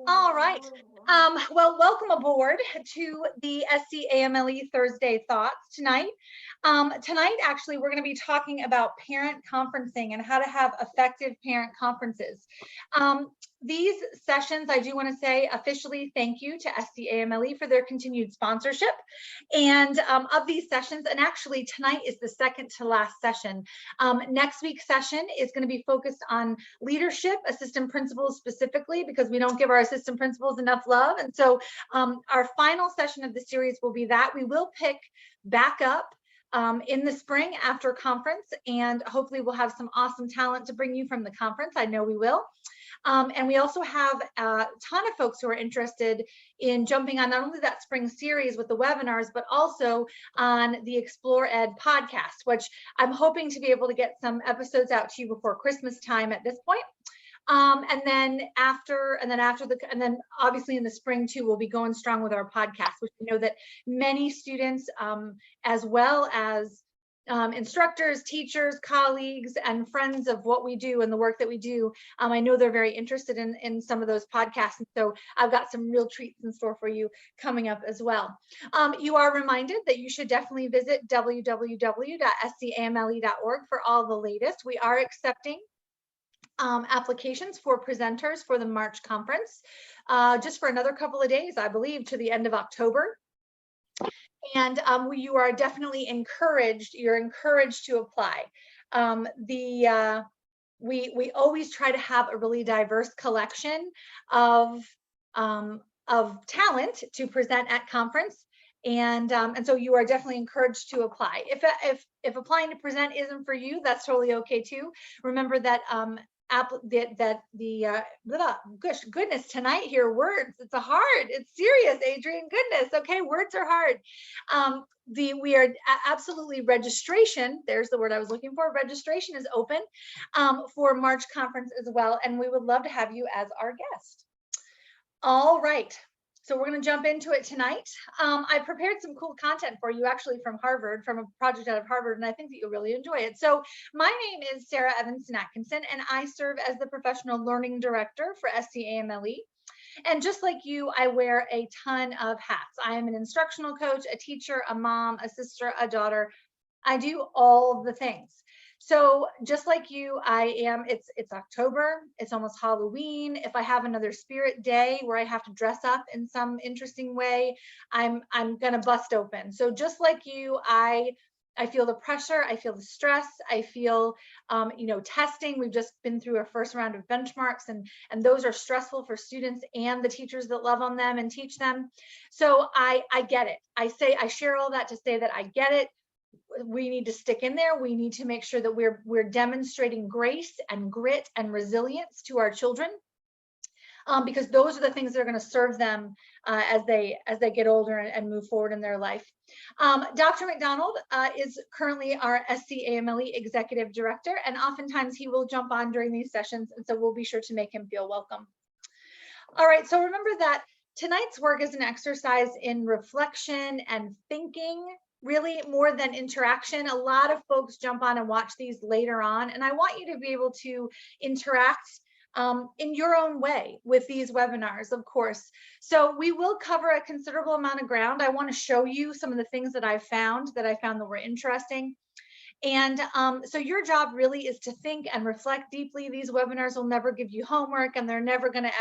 All right. Well, welcome aboard to the SCAMLE Thursday Thoughts tonight. Tonight, actually, we're going to be talking about parent conferencing and how to have effective parent conferences. These sessions, I do want to say officially thank you to SCAMLE for their continued sponsorship. And of these sessions, and actually tonight is the second to last session. Next week's session is going to be focused on leadership, assistant principals specifically, because we don't give our assistant principals enough love. And so our final session of the series will be that. We will pick back up in the spring after conference, and hopefully we'll have some awesome talent to bring you from the conference. I know we will. And we also have a ton of folks who are interested in jumping on not only that spring series with the webinars, but also on the Explore Ed podcast, which I'm hoping to be able to get some episodes out to you before Christmas time at this point. And then obviously in the spring too, we'll be going strong with our podcast, which we know that many students, as well as instructors, teachers, colleagues, and friends of what we do and the work that we do, I know they're very interested in some of those podcasts. And so I've got some real treats in store for you coming up as well. You are reminded that you should definitely visit www.scamle.org for all the latest. We are accepting applications for presenters for the March conference, just for another couple of days, I believe, to the end of October. And you are definitely encouraged. You're encouraged to apply. We always try to have a really diverse collection of talent to present at conference, and so you are definitely encouraged to apply. If applying to present isn't for you, that's totally okay too. Remember that goodness tonight here, words, it's serious, Adrian, goodness, okay, words are hard. We are absolutely registration, there's the word I was looking for, registration is open for March conference as well, and we would love to have you as our guest. All right. So we're going to jump into it tonight. I prepared some cool content for you, actually from Harvard, from a project out of Harvard, and I think that you'll really enjoy it. So my name is Sarah Evanston Atkinson, and I serve as the Professional Learning Director for SCAMLE. And just like you, I wear a ton of hats. I am an instructional coach, a teacher, a mom, a sister, a daughter. I do all the things. So just like you, it's October, it's almost Halloween. If I have another spirit day where I have to dress up in some interesting way, I'm gonna bust open. So just like you, I feel the pressure, I feel the stress, I feel, testing. We've just been through our first round of benchmarks, and those are stressful for students and the teachers that love on them and teach them. So I get it. I share all that to say that I get it. We need to stick in there. We need to make sure that we're demonstrating grace and grit and resilience to our children, because those are the things that are going to serve them as they get older and move forward in their life. Dr. McDonald is currently our SCAMLE Executive Director, and oftentimes he will jump on during these sessions, and so we'll be sure to make him feel welcome. All right, so remember that tonight's work is an exercise in reflection and thinking, really more than interaction. A lot of folks jump on and watch these later on, and I want you to be able to interact in your own way with these webinars, of course. So we will cover a considerable amount of ground. I want to show you some of the things that I found that were interesting. And so your job really is to think and reflect deeply. These webinars will never give you homework, and they're never going to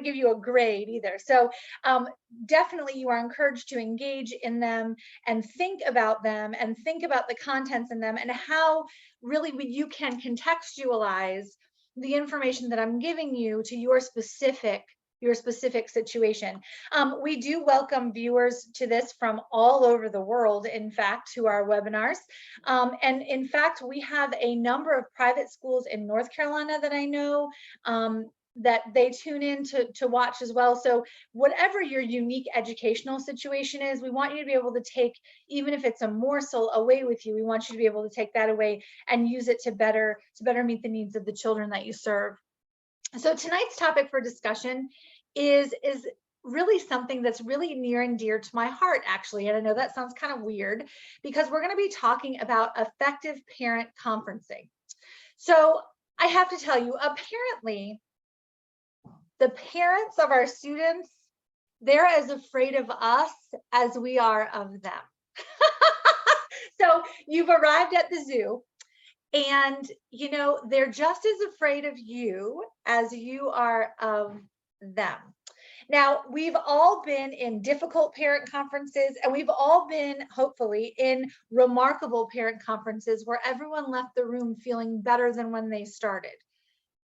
give you a grade either. So definitely you are encouraged to engage in them and think about them and think about the contents in them and how really you can contextualize the information that I'm giving you to your specific situation. We do welcome viewers to this from all over the world, in fact, to our webinars. And in fact, we have a number of private schools in North Carolina that I know that they tune in to watch as well. So whatever your unique educational situation is, we want you to be able to take, even if it's a morsel away with you, we want you to be able to take that away and use it to better meet the needs of the children that you serve. So tonight's topic for discussion is really something that's really near and dear to my heart, actually. And I know that sounds kind of weird, because we're going to be talking about effective parent conferencing. So I have to tell you, apparently, the parents of our students, they're as afraid of us as we are of them. So you've arrived at the zoo, and you know, they're just as afraid of you as you are of them. Now, we've all been in difficult parent conferences, and we've all been, hopefully, in remarkable parent conferences where everyone left the room feeling better than when they started.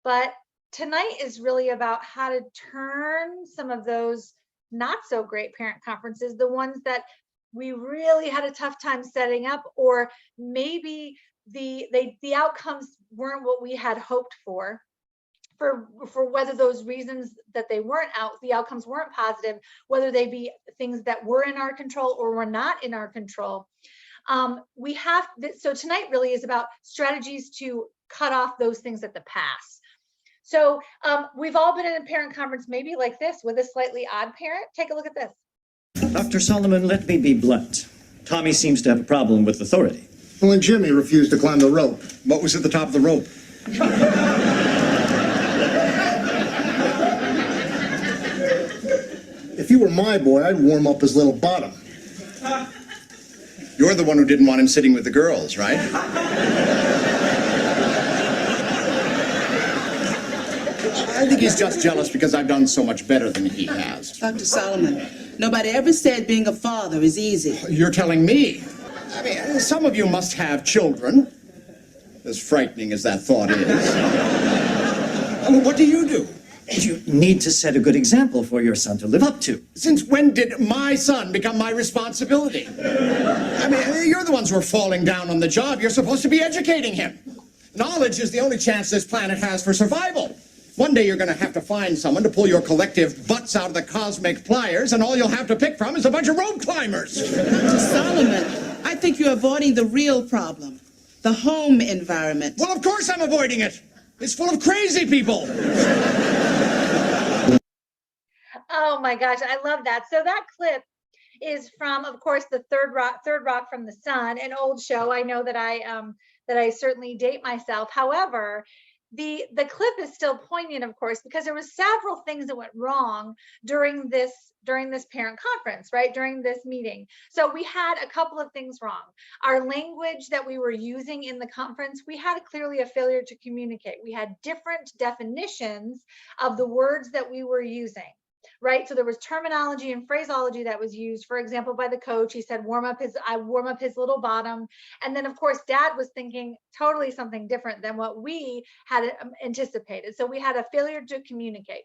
But tonight is really about how to turn some of those not so great parent conferences, the ones that we really had a tough time setting up, or maybe the outcomes weren't what we had hoped for whether those reasons that they weren't the outcomes weren't positive, whether they be things that were in our control or were not in our control. We have, so tonight really is about strategies to cut off those things at the pass. So we've all been in a parent conference maybe like this with a slightly odd parent. Take a look at this. Dr. Solomon, let me be blunt. Tommy seems to have a problem with authority. Well, and Jimmy refused to climb the rope. What was at the top of the rope? If you were my boy, I'd warm up his little bottom. You're the one who didn't want him sitting with the girls, right? I think he's just jealous because I've done so much better than he has. Dr. Solomon, nobody ever said being a father is easy. You're telling me? I mean, some of you must have children, as frightening as that thought is. What do you do? You need to set a good example for your son to live up to. Since when did my son become my responsibility? I mean, you're the ones who are falling down on the job. You're supposed to be educating him. Knowledge is the only chance this planet has for survival. One day you're going to have to find someone to pull your collective butts out of the cosmic pliers, and all you'll have to pick from is a bunch of rope climbers. Dr. Solomon, I think you're avoiding the real problem, the home environment. Well, of course I'm avoiding it. It's full of crazy people. Oh my gosh, I love that. So that clip is from, of course, the Third Rock from the Sun, an old show. I know that I certainly date myself. However, the clip is still poignant, of course, because there was several things that went wrong during this parent conference, right? During this meeting. So we had a couple of things wrong. Our language that we were using in the conference, we had clearly a failure to communicate. We had different definitions of the words that we were using. Right, so there was terminology and phraseology that was used. For example, by the coach, he said, I warm up his little bottom. And then, of course, Dad was thinking totally something different than what we had anticipated. So we had a failure to communicate.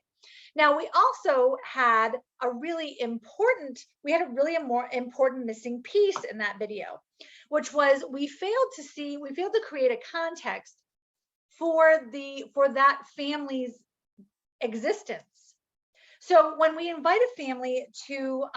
Now, we also had a really important missing piece in that video, which was we failed to create a context for that family's existence. So when we invite a family into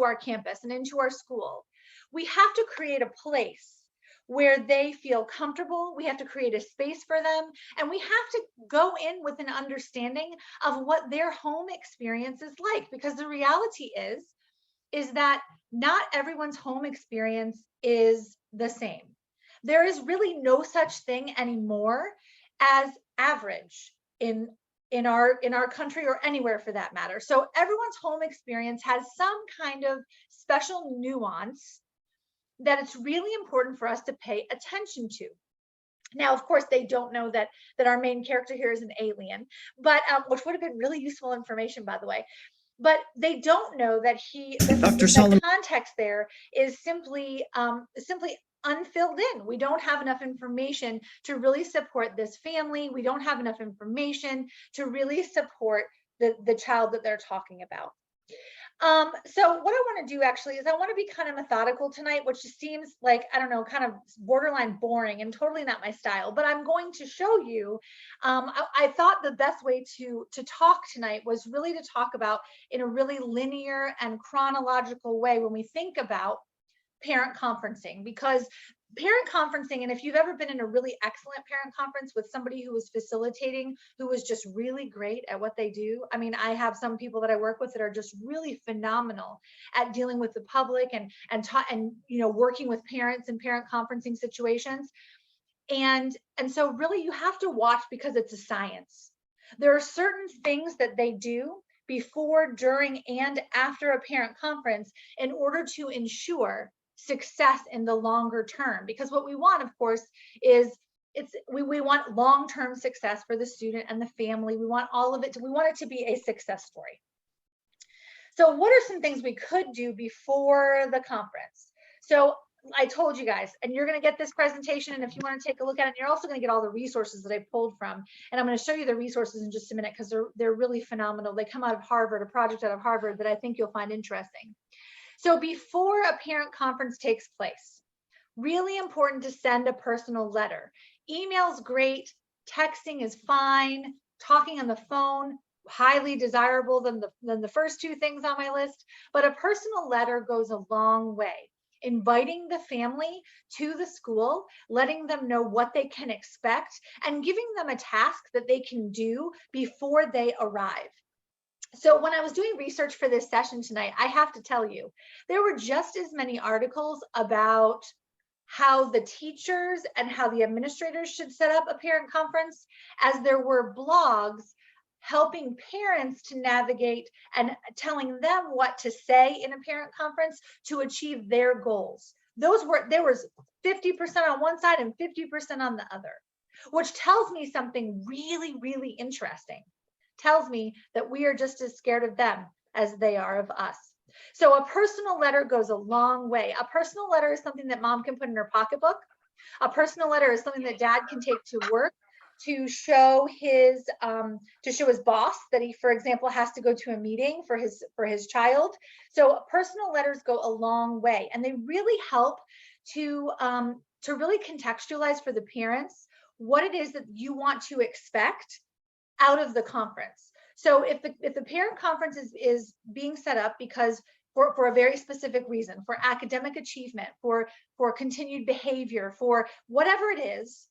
our campus and into our school, we have to create a place where they feel comfortable. We have to create a space for them, and we have to go in with an understanding of what their home experience is like, because the reality is that not everyone's home experience is the same. There is really no such thing anymore as average in our country, or anywhere for that matter. So everyone's home experience has some kind of special nuance that it's really important for us to pay attention to. Now, of course, they don't know that our main character here is an alien, but which would have been really useful information, by the way. But they don't know that the context there is simply unfilled in. We don't have enough information to really support this family. We don't have enough information to really support the child that they're talking about. So what I want to do actually is I want to be kind of methodical tonight, which seems like, I don't know, kind of borderline boring and totally not my style, but I'm going to show you, I thought the best way to talk tonight was really to talk about in a really linear and chronological way when we think about parent conferencing, because parent conferencing, and if you've ever been in a really excellent parent conference with somebody who was facilitating, who was just really great at what they do. I mean, I have some people that I work with that are just really phenomenal at dealing with the public and you know, working with parents in parent conferencing situations. And so really you have to watch because it's a science. There are certain things that they do before, during, and after a parent conference in order to ensure success in the longer term. Because what we want, of course, is we want long-term success for the student and the family. We want all of it. We want it to be a success story. So what are some things we could do before the conference? So I told you guys, and you're going to get this presentation, and if you want to take a look at it, you're also going to get all the resources that I pulled from, and I'm going to show you the resources in just a minute because they're really phenomenal. They come out of Harvard, a project out of Harvard that I think you'll find interesting. So before a parent conference takes place, really important to send a personal letter. Email's great, texting is fine, talking on the phone, highly desirable than the first two things on my list, but a personal letter goes a long way. Inviting the family to the school, letting them know what they can expect, and giving them a task that they can do before they arrive. So when I was doing research for this session tonight, I have to tell you, there were just as many articles about how the teachers and how the administrators should set up a parent conference as there were blogs helping parents to navigate and telling them what to say in a parent conference to achieve their goals. There was 50% on one side and 50% on the other, which tells me something really, really interesting. Tells me that we are just as scared of them as they are of us. So a personal letter goes a long way. A personal letter is something that mom can put in her pocketbook. A personal letter is something that dad can take to work to show his boss that he, for example, has to go to a meeting for his child. So personal letters go a long way, and they really help to really contextualize for the parents what it is that you want to expect out of the conference. So if the parent conference is being set up because for a very specific reason, for academic achievement, for continued behavior, for whatever it is,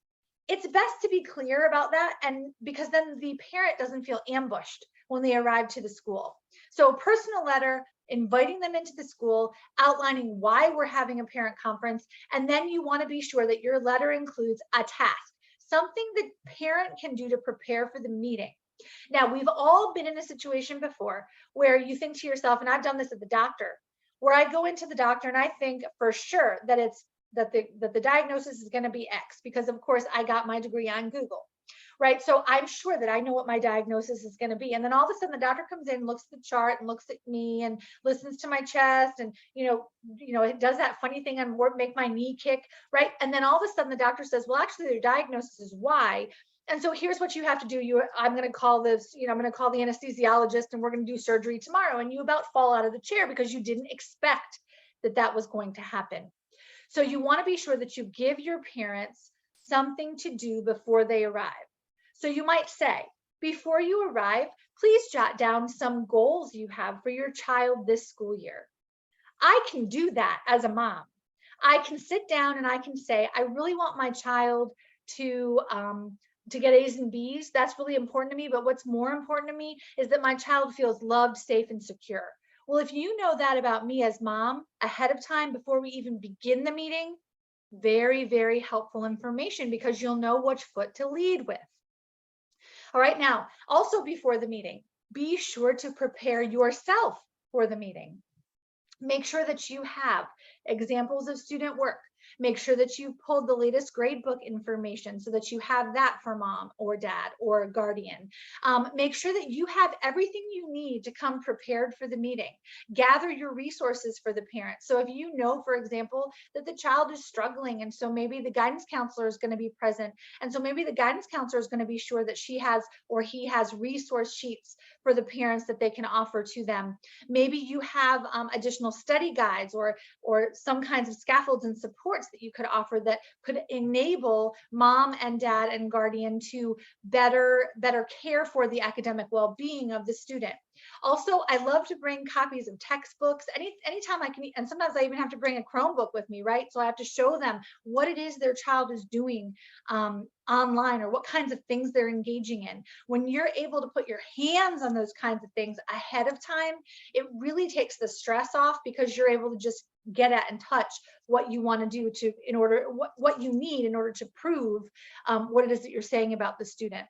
it's best to be clear about that, and because then the parent doesn't feel ambushed when they arrive to the school. So a personal letter inviting them into the school, outlining why we're having a parent conference, and then you want to be sure that your letter includes a task, something the parent can do to prepare for the meeting. Now, we've all been in a situation before where you think to yourself, and I've done this at the doctor, where I go into the doctor and I think for sure that the diagnosis is going to be X, because of course I got my degree on Google, right? So I'm sure that I know what my diagnosis is going to be. And then all of a sudden the doctor comes in, looks at the chart and looks at me and listens to my chest, and it does that funny thing on work, make my knee kick, right? And then all of a sudden the doctor says, well, actually their diagnosis is Y. And so here's what you have to do. I'm going to call this, I'm going to call the anesthesiologist and we're going to do surgery tomorrow. And you about fall out of the chair because you didn't expect that was going to happen. So you want to be sure that you give your parents something to do before they arrive. So you might say, before you arrive, please jot down some goals you have for your child this school year. I can do that as a mom. I can sit down and I can say, I really want my child to get A's and B's. That's really important to me. But what's more important to me is that my child feels loved, safe, and secure. Well, if you know that about me as mom ahead of time before we even begin the meeting, very, very helpful information, because you'll know which foot to lead with. All right, now, also before the meeting, be sure to prepare yourself for the meeting. Make sure that you have examples of student work. Make sure that you pulled the latest gradebook information so that you have that for mom or dad or a guardian. Make sure that you have everything you need to come prepared for the meeting. Gather your resources for the parents. So if you know, for example, that the child is struggling, and so maybe the guidance counselor is going to be present, and so maybe the guidance counselor is going to be sure that she has or he has resource sheets for the parents that they can offer to them. Maybe you have additional study guides or some kinds of scaffolds and supports that you could offer that could enable mom and dad and guardian to better care for the academic well-being of the student. Also, I love to bring copies of textbooks anytime I can, and sometimes I even have to bring a Chromebook with me, right? So I have to show them what it is their child is doing on online or what kinds of things they're engaging in. When you're able to put your hands on those kinds of things ahead of time, it really takes the stress off, because you're able to just get at and touch what you want to do to, in order, what you need in order to prove what it is that you're saying about the student.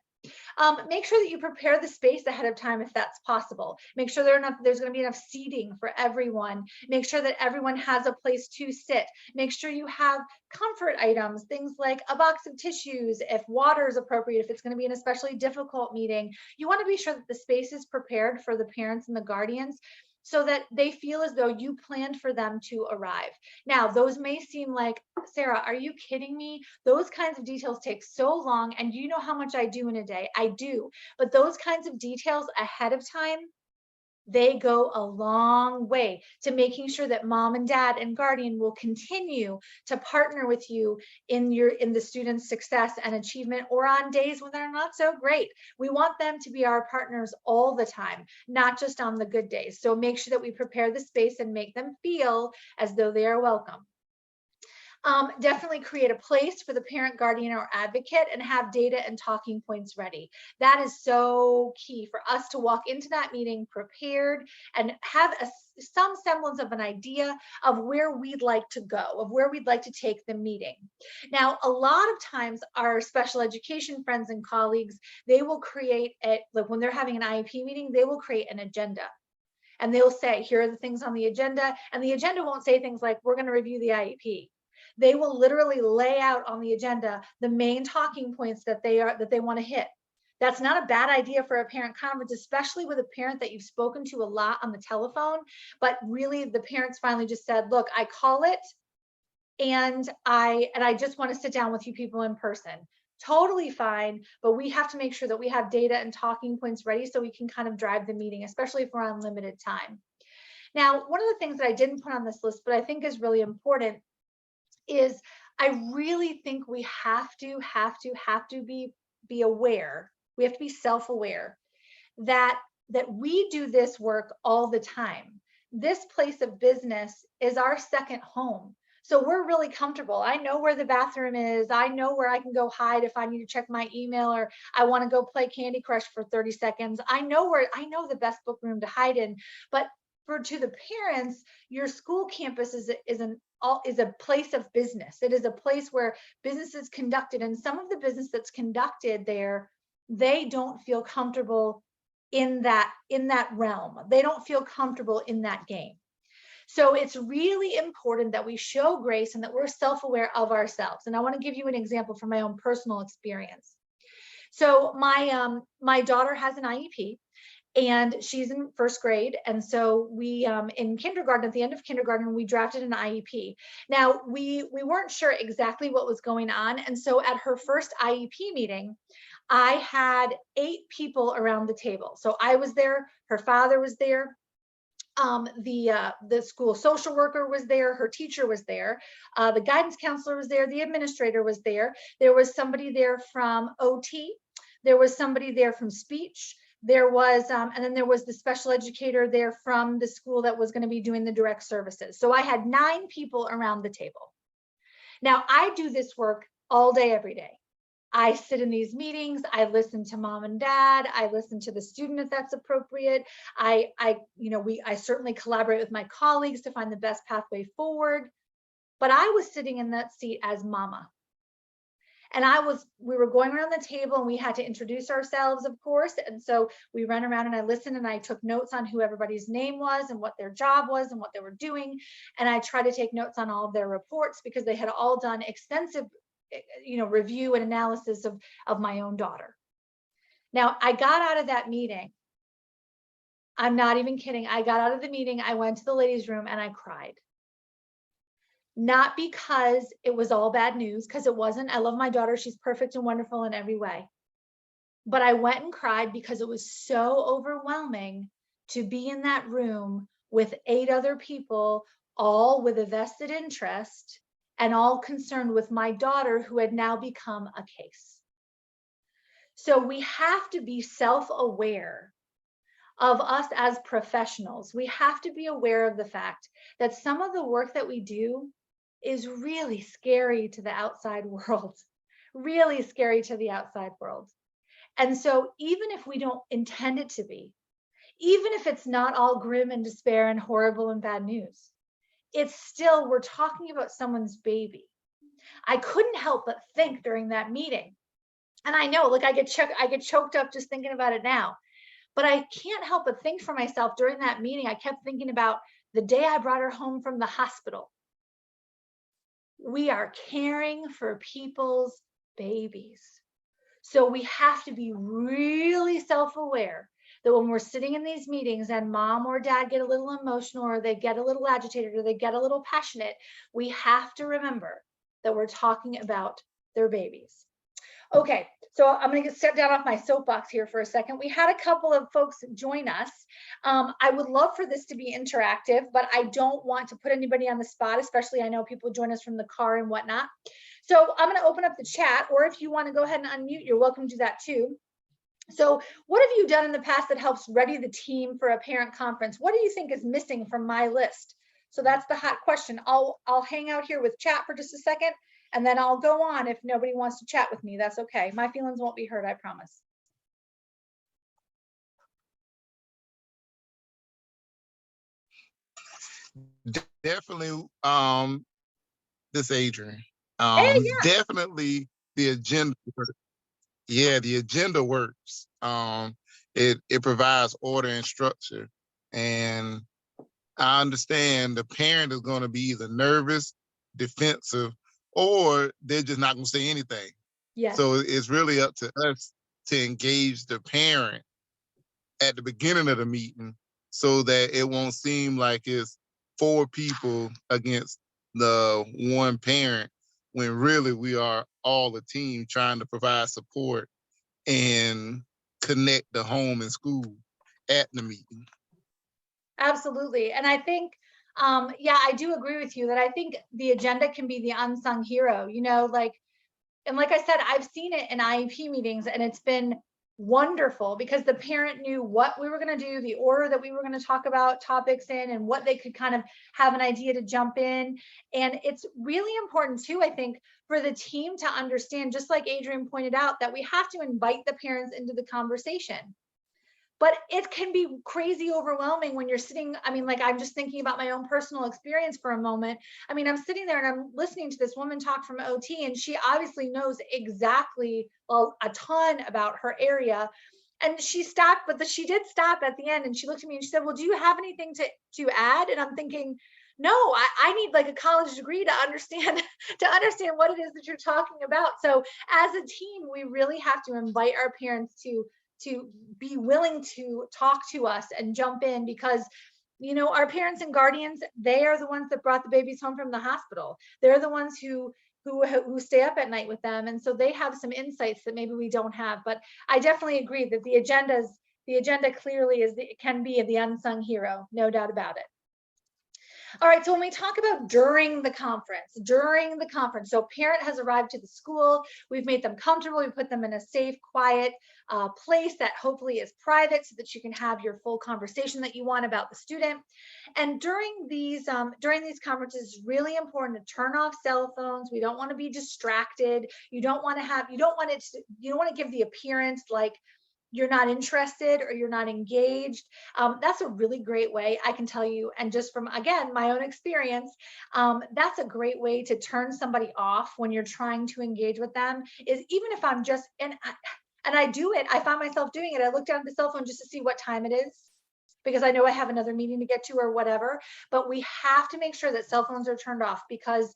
Make sure that you prepare the space ahead of time if that's possible. Make sure there's going to be enough seating for everyone. Make sure that everyone has a place to sit. Make sure you have comfort items, things like a box of tissues, if water is appropriate, if it's going to be an especially difficult meeting. You want to be sure that the space is prepared for the parents and the guardians, so that they feel as though you planned for them to arrive. Now, those may seem like, Sarah, are you kidding me? Those kinds of details take so long, and you know how much I do in a day. I do, but those kinds of details ahead of time, they go a long way to making sure that mom and dad and guardian will continue to partner with you in the student's success and achievement, or on days when they're not so great. We want them to be our partners all the time, not just on the good days. So make sure that we prepare the space and make them feel as though they are welcome. Definitely create a place for the parent, guardian, or advocate, and have data and talking points ready. That is so key for us to walk into that meeting prepared and have some semblance of an idea of where we'd like to go, of where we'd like to take the meeting. Now, a lot of times our special education friends and colleagues, they will create like when they're having an IEP meeting, they will create an agenda. And they'll say, here are the things on the agenda. And the agenda won't say things like, we're going to review the IEP. They will literally lay out on the agenda the main talking points that they want to hit. That's not a bad idea for a parent conference, especially with a parent that you've spoken to a lot on the telephone, but really the parents finally just said, look, I call it, and I just want to sit down with you people in person. Totally fine, but we have to make sure that we have data and talking points ready so we can kind of drive the meeting, especially if we're on limited time. Now, one of the things that I didn't put on this list, but I think is really important, is I really think we have to be aware. We have to be self-aware that we do this work all the time. This place of business is our second home. So we're really comfortable. I know where the bathroom is. I know where I can go hide if I need to check my email, or I want to go play Candy Crush for 30 seconds. I know the best book room to hide in. But to the parents, your school campus is a place of business. It is a place where business is conducted, and some of the business that's conducted there, they don't feel comfortable in that realm. They don't feel comfortable in that game. So it's really important that we show grace and that we're self-aware of ourselves. And I want to give you an example from my own personal experience. So my daughter has an IEP, and she's in first grade. And so we, in kindergarten, at the end of kindergarten, we drafted an IEP. Now, we weren't sure exactly what was going on. And so at her first IEP meeting, I had 8 people around the table. So I was there, her father was there, the school social worker was there, her teacher was there, the guidance counselor was there, the administrator was there. There was somebody there from OT. There was somebody there from speech. There was, and then there was the special educator there from the school that was going to be doing the direct services. So I had 9 people around the table. Now, I do this work all day, every day. I sit in these meetings, I listen to mom and dad, I listen to the student if that's appropriate. I certainly collaborate with my colleagues to find the best pathway forward. But I was sitting in that seat as mama. And we were going around the table, and we had to introduce ourselves, of course. And so we ran around and I listened, and I took notes on who everybody's name was and what their job was and what they were doing. And I tried to take notes on all of their reports, because they had all done extensive, review and analysis of my own daughter. Now, I got out of that meeting. I'm not even kidding. I got out of the meeting. I went to the ladies' room and I cried. Not because it was all bad news, because it wasn't. I love my daughter. She's perfect and wonderful in every way. But I went and cried because it was so overwhelming to be in that room with 8 other people, all with a vested interest and all concerned with my daughter, who had now become a case. So we have to be self-aware of us as professionals. We have to be aware of the fact that some of the work that we do is really scary to the outside world, really scary to the outside world. And so even if we don't intend it to be, even if it's not all grim and despair and horrible and bad news, it's still, we're talking about someone's baby. I couldn't help but think during that meeting, and I know, like I get choked up just thinking about it now, but I can't help but think for myself during that meeting, I kept thinking about the day I brought her home from the hospital. We are caring for people's babies. So we have to be really self-aware that when we're sitting in these meetings and mom or dad get a little emotional or they get a little agitated or they get a little passionate, we have to remember that we're talking about their babies. Okay, so I'm going to step down off my soapbox here for a second. We had a couple of folks join us. I would love for this to be interactive, but I don't want to put anybody on the spot, especially I know people join us from the car and whatnot. So I'm going to open up the chat, or if you want to go ahead and unmute, you're welcome to do that too. So what have you done in the past that helps ready the team for a parent conference? What do you think is missing from my list? So that's the hot question. I'll hang out here with chat for just a second, and then I'll go on. If nobody wants to chat with me, that's okay. My feelings won't be hurt, I promise. Definitely, this Adrian. Hey, yeah. Definitely the agenda. Yeah, the agenda works. It provides order and structure, and I understand the parent is going to be either nervous, defensive, or they're just not going to say anything. Yes. So it's really up to us to engage the parent at the beginning of the meeting so that it won't seem like it's 4 people against the one parent, when really we are all a team trying to provide support and connect the home and school at the meeting. Absolutely. And I think, yeah, I do agree with you that I think the agenda can be the unsung hero, you know, like, and like I said, I've seen it in IEP meetings and it's been wonderful because the parent knew what we were going to do, the order that we were going to talk about topics in, and what they could kind of have an idea to jump in. And it's really important too, I think, for the team to understand, just like Adrian pointed out, that we have to invite the parents into the conversation. But it can be crazy overwhelming when you're sitting. I mean, like, I'm just thinking about my own personal experience for a moment. I mean, I'm sitting there and I'm listening to this woman talk from OT, and she obviously knows exactly, well, a ton about her area. And she stopped, but she did stop at the end, and she looked at me and she said, well, do you have anything to add? And I'm thinking, no, I need like a college degree to understand what it is that you're talking about. So as a team, we really have to invite our parents to be willing to talk to us and jump in, because you know, our parents and guardians, they are the ones that brought the babies home from the hospital. They're the ones who stay up at night with them, and so they have some insights that maybe we don't have. But I definitely agree that the agenda clearly can be the unsung hero, no doubt about it. All right, so when we talk about during the conference, so parent has arrived to the school, we've made them comfortable, we put them in a safe, quiet place that hopefully is private so that you can have your full conversation that you want about the student. And during these conferences, it's really important to turn off cell phones. We don't want to be distracted. You don't want to give the appearance like you're not interested or you're not engaged. That's a really great way, I can tell you, and just from, again, my own experience, that's a great way to turn somebody off when you're trying to engage with them, is even if I'm just, and I do it, I find myself doing it. I look down at the cell phone just to see what time it is, because I know I have another meeting to get to or whatever. But we have to make sure that cell phones are turned off, because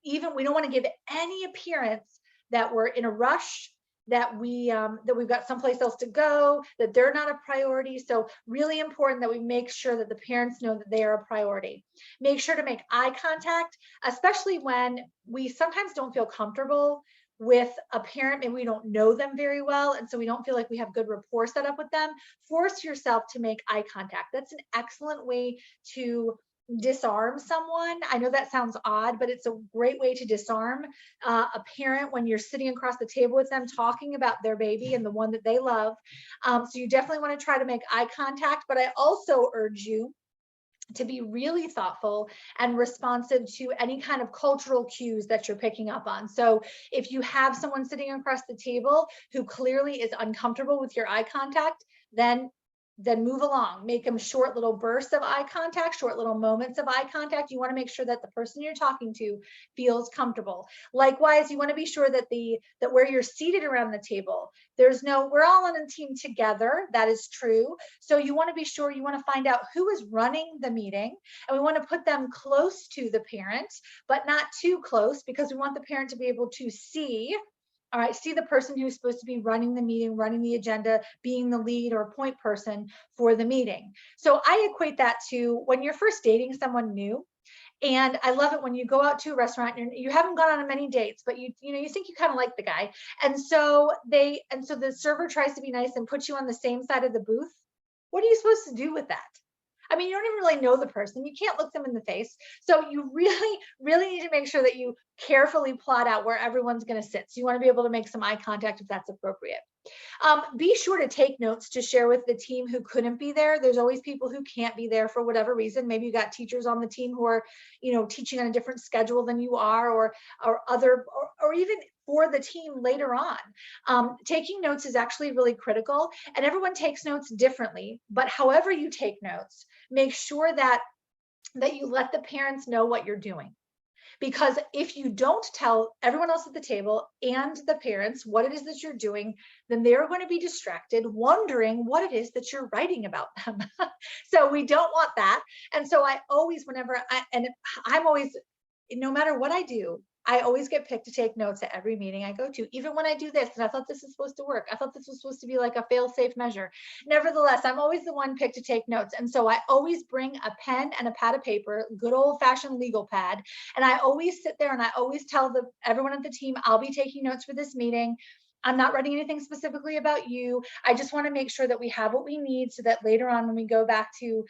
even we don't want to give any appearance that we're in a rush, that we've got someplace else to go, that they're not a priority. So really important that we make sure that the parents know that they are a priority. Make sure to make eye contact, especially when we sometimes don't feel comfortable with a parent, maybe we don't know them very well, and so we don't feel like we have good rapport set up with them. Force yourself to make eye contact. That's an excellent way to disarm someone. I know that sounds odd, but it's a great way to disarm a parent when you're sitting across the table with them talking about their baby and the one that they love. So you definitely want to try to make eye contact, but I also urge you to be really thoughtful and responsive to any kind of cultural cues that you're picking up on. So if you have someone sitting across the table who clearly is uncomfortable with your eye contact, then move along, make them short little bursts of eye contact, short little moments of eye contact. You want to make sure that the person you're talking to feels comfortable. Likewise, you want to be sure that that where you're seated around the table, we're all on a team together. That is true. So you want to be sure, you want to find out who is running the meeting, and we want to put them close to the parent, but not too close, because we want the parent to be able to see the person who's supposed to be running the meeting, running the agenda, being the lead or point person for the meeting. So I equate that to when you're first dating someone new. And I love it when you go out to a restaurant and you haven't gone on many dates, but you think you kind of like the guy. And so the server tries to be nice and puts you on the same side of the booth. What are you supposed to do with that? I mean, you don't even really know the person. You can't look them in the face. So you really, really need to make sure that you carefully plot out where everyone's going to sit. So you want to be able to make some eye contact if that's appropriate. Be sure to take notes to share with the team who couldn't be there. There's always people who can't be there for whatever reason. Maybe you got teachers on the team who are, teaching on a different schedule than you are, or even for the team later on. Taking notes is actually really critical, and everyone takes notes differently, but however you take notes, make sure that you let the parents know what you're doing. Because if you don't tell everyone else at the table and the parents what it is that you're doing, then they're going to be distracted, wondering what it is that you're writing about them. So we don't want that. And so I always, no matter what I do, I always get picked to take notes at every meeting I go to, even when I do this. And I thought this is supposed to work. I thought this was supposed to be like a fail-safe measure. Nevertheless, I'm always the one picked to take notes. And so I always bring a pen and a pad of paper, good old-fashioned legal pad. And I always sit there and I always tell everyone at the team, I'll be taking notes for this meeting. I'm not writing anything specifically about you. I just want to make sure that we have what we need so that later on when we go back to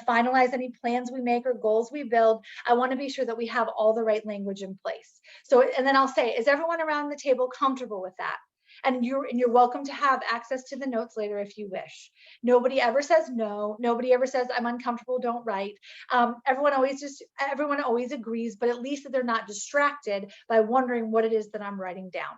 finalize any plans we make or goals we build, I want to be sure that we have all the right language in place. So, and then I'll say, is everyone around the table comfortable with that? And you're welcome to have access to the notes later if you wish. Nobody ever says no. Nobody ever says I'm uncomfortable, don't write. Everyone always agrees, but at least that they're not distracted by wondering what it is that I'm writing down.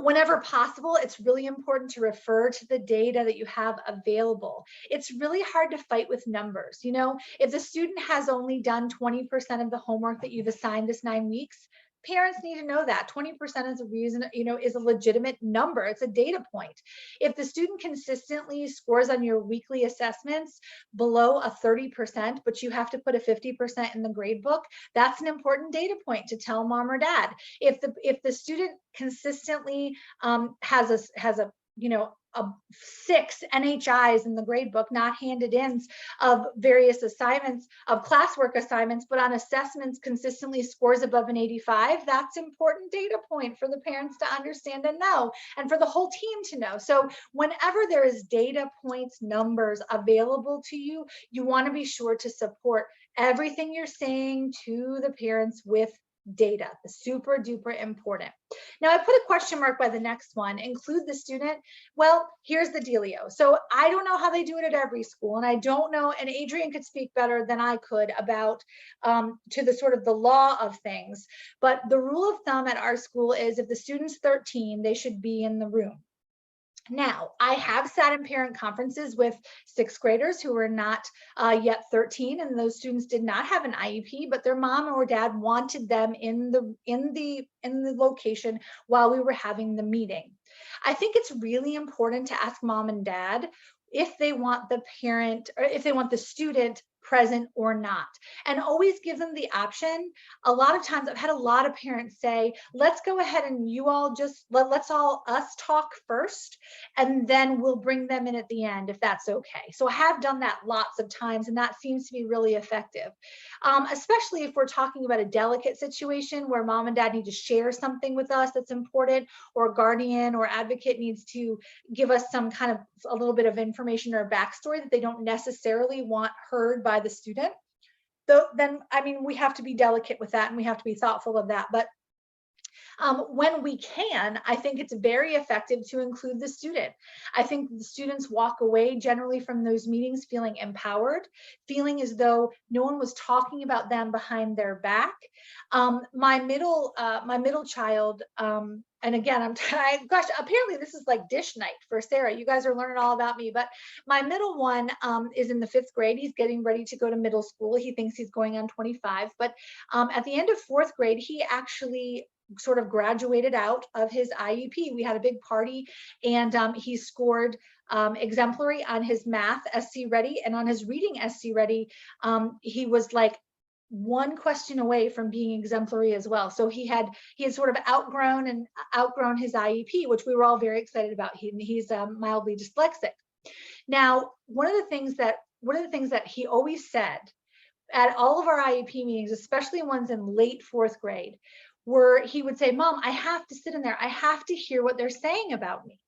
Whenever possible, it's really important to refer to the data that you have available. It's really hard to fight with numbers. If the student has only done 20% of the homework that you've assigned this 9 weeks, parents need to know that 20% is a reason, is a legitimate number. It's a data point. If the student consistently scores on your weekly assessments below a 30%, but you have to put a 50% in the grade book, that's an important data point to tell mom or dad. If the student consistently has a 6 NHIs in the grade book, not handed ins of various assignments, of classwork assignments, but on assessments consistently scores above an 85, that's important data point for the parents to understand and know, and for the whole team to know. So whenever there is data points, numbers available to you, you want to be sure to support everything you're saying to the parents with data. Super duper important. Now I put a question mark by the next one, include the student. Well, here's the dealio. So I don't know how they do it at every school, and I don't know, and Adrian could speak better than I could about to the sort of the law of things, but the rule of thumb at our school is if the student's 13, they should be in the room. Now, I have sat in parent conferences with 6th graders who were not yet 13, and those students did not have an IEP, but their mom or dad wanted them in the location while we were having the meeting. I think it's really important to ask mom and dad if they want the parent, or if they want the student present or not, and always give them the option. A lot of times I've had a lot of parents say, let's go ahead and you all just let's all us talk first, and then we'll bring them in at the end if that's okay. So I have done that lots of times, and that seems to be really effective, especially if we're talking about a delicate situation where mom and dad need to share something with us that's important, or a guardian or advocate needs to give us some kind of a little bit of information or backstory that they don't necessarily want heard by the student. Then, I mean, we have to be delicate with that, and we have to be thoughtful of that. But When we can, I think it's very effective to include the student. I think the students walk away generally from those meetings feeling empowered, feeling as though no one was talking about them behind their back. My middle child, and again, gosh, apparently this is like dish night for Sarah. You guys are learning all about me, but my middle one is in the 5th grade. He's getting ready to go to middle school. He thinks he's going on 25, but at the end of 4th grade, he actually sort of graduated out of his IEP. We had a big party, and he scored exemplary on his math SC Ready, and on his reading SC Ready, he was like one question away from being exemplary as well. So he had sort of outgrown his IEP, which we were all very excited about. He's mildly dyslexic. Now, one of the things that he always said at all of our IEP meetings, especially ones in late 4th grade, where he would say, "Mom, I have to sit in there. I have to hear what they're saying about me."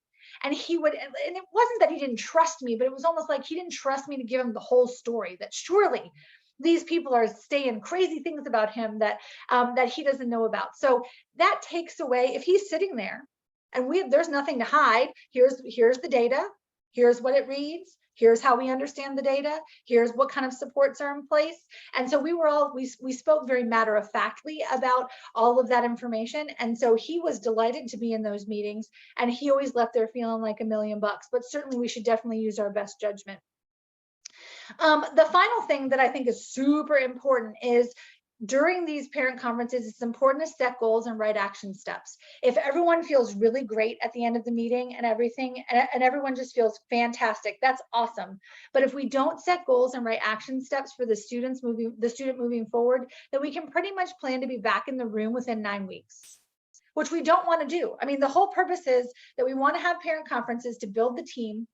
And he would, and it wasn't that he didn't trust me, but it was almost like he didn't trust me to give him the whole story, that surely these people are saying crazy things about him that he doesn't know about. So that takes away, if he's sitting there and there's nothing to hide, here's the data, here's what it reads, here's how we understand the data, here's what kind of supports are in place. And so we spoke very matter-of-factly about all of that information. And so he was delighted to be in those meetings, and he always left there feeling like $1 million, but certainly we should definitely use our best judgment. The final thing that I think is super important is during these parent conferences, it's important to set goals and write action steps. If everyone feels really great at the end of the meeting and everything, and everyone just feels fantastic, that's awesome. But if we don't set goals and write action steps for the student moving forward, then we can pretty much plan to be back in the room within 9 weeks, which we don't want to do. I mean, the whole purpose is that we want to have parent conferences to build the team,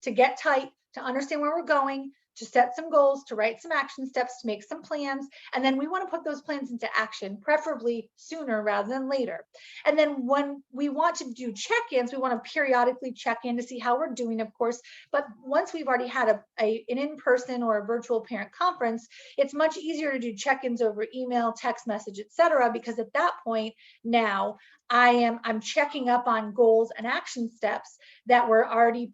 to get tight, to understand where we're going, to set some goals, to write some action steps, to make some plans, and then we want to put those plans into action, preferably sooner rather than later. And then when we want to do check-ins, we want to periodically check in to see how we're doing, of course. But once we've already had an in-person or a virtual parent conference, it's much easier to do check-ins over email, text message, etc. Because at that point now, I'm checking up on goals and action steps that were already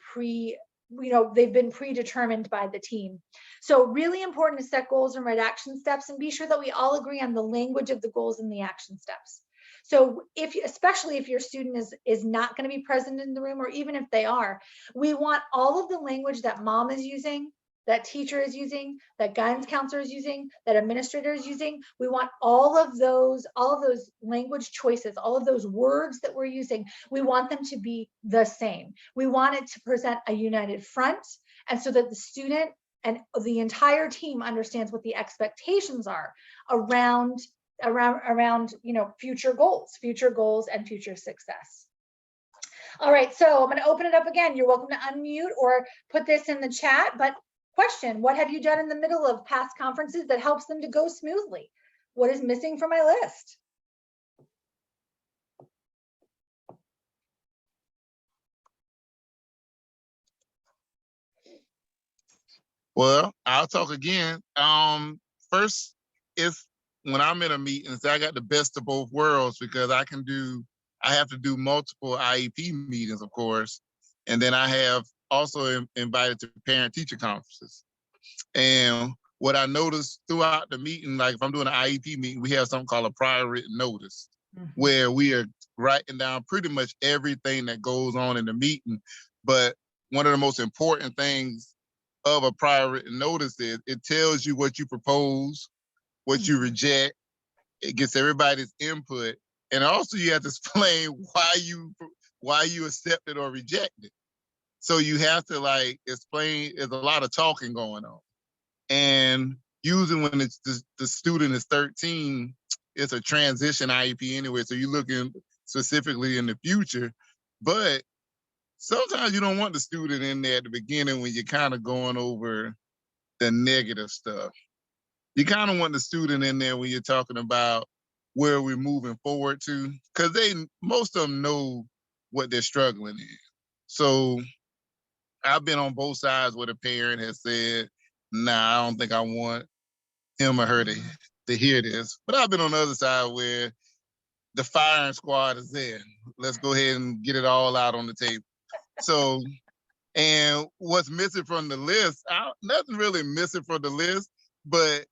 they've been predetermined by the team. So really important to set goals and write action steps, and be sure that we all agree on the language of the goals and the action steps. So especially if your student is not going to be present in the room, or even if they are, we want all of the language that mom is using, that teacher is using, that guidance counselor is using, that administrator is using. We want all of those language choices, all of those words that we're using, we want them to be the same. We want it to present a united front, and so that the student and the entire team understands what the expectations are around future goals and future success. All right, so I'm going to open it up again. You're welcome to unmute or put this in the chat, but question: what have you done in the middle of past conferences that helps them to go smoothly? What is missing from my list? Well, I'll talk again. First, when I'm in a meeting, I got the best of both worlds, because I have to do multiple IEP meetings, of course, and then I have also invited to parent-teacher conferences. And what I noticed throughout the meeting, like if I'm doing an IEP meeting, we have something called a prior written notice, where we are writing down pretty much everything that goes on in the meeting. But one of the most important things of a prior written notice is it tells you what you propose, what you reject. It gets everybody's input, and also you have to explain why you accept it or reject it. So you have to explain. There's a lot of talking going on, and usually when it's the student is 13, it's a transition IEP anyway. So you're looking specifically in the future, but sometimes you don't want the student in there at the beginning when you're kind of going over the negative stuff. You kind of want the student in there when you're talking about where we're moving forward to, because most of them know what they're struggling in. So I've been on both sides where the parent has said, nah, I don't think I want him or her to hear this. But I've been on the other side where the firing squad is there. Let's go ahead and get it all out on the table. So, and what's missing from the list, nothing really missing from the list, but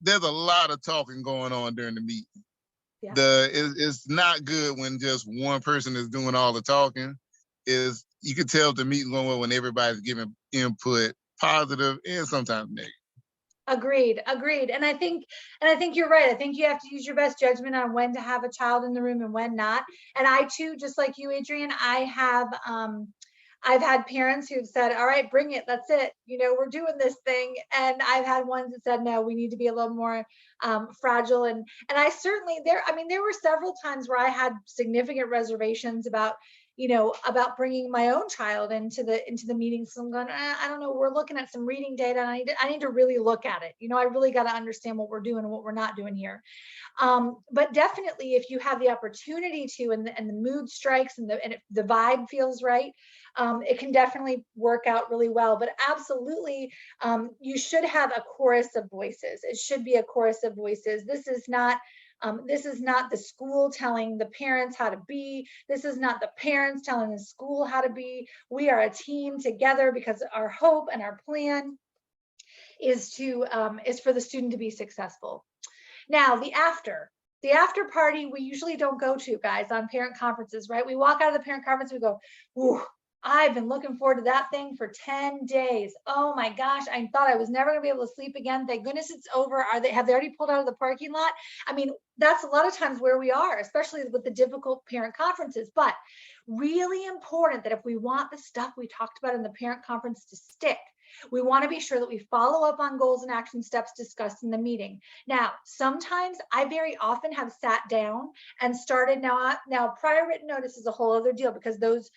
there's a lot of talking going on during the meeting. Yeah. It's not good when just one person is doing all the talking. You can tell the meeting's going well when everybody's giving input, positive and sometimes negative. Agreed. And I think you're right. I think you have to use your best judgment on when to have a child in the room and when not. And I too, just like you, Adrian, I've had parents who've said, all right, bring it, that's it. You know, we're doing this thing. And I've had ones that said, no, we need to be a little more fragile. And I certainly, there were several times where I had significant reservations about bringing my own child into the meeting. So I'm going, I don't know, we're looking at some reading data. And I need to really look at it. I really got to understand what we're doing and what we're not doing here. But definitely, if you have the opportunity to, and the mood strikes and the vibe feels right, it can definitely work out really well. But absolutely, you should have a chorus of voices. It should be a chorus of voices. This is not the school telling the parents how to be. This is not the parents telling the school how to be. We are a team together because our hope and our plan is for the student to be successful. Now, the after party, we usually don't go to, guys, on parent conferences, right? We walk out of the parent conference, we go, ooh, I've been looking forward to that thing for 10 days. Oh my gosh, I thought I was never gonna be able to sleep again. Thank goodness it's over. Have they already pulled out of the parking lot? I mean, that's a lot of times where we are, especially with the difficult parent conferences. But really important that if we want the stuff we talked about in the parent conference to stick, we want to be sure that we follow up on goals and action steps discussed in the meeting. Now, sometimes I very often have sat down and started. Now prior written notice is a whole other deal, because those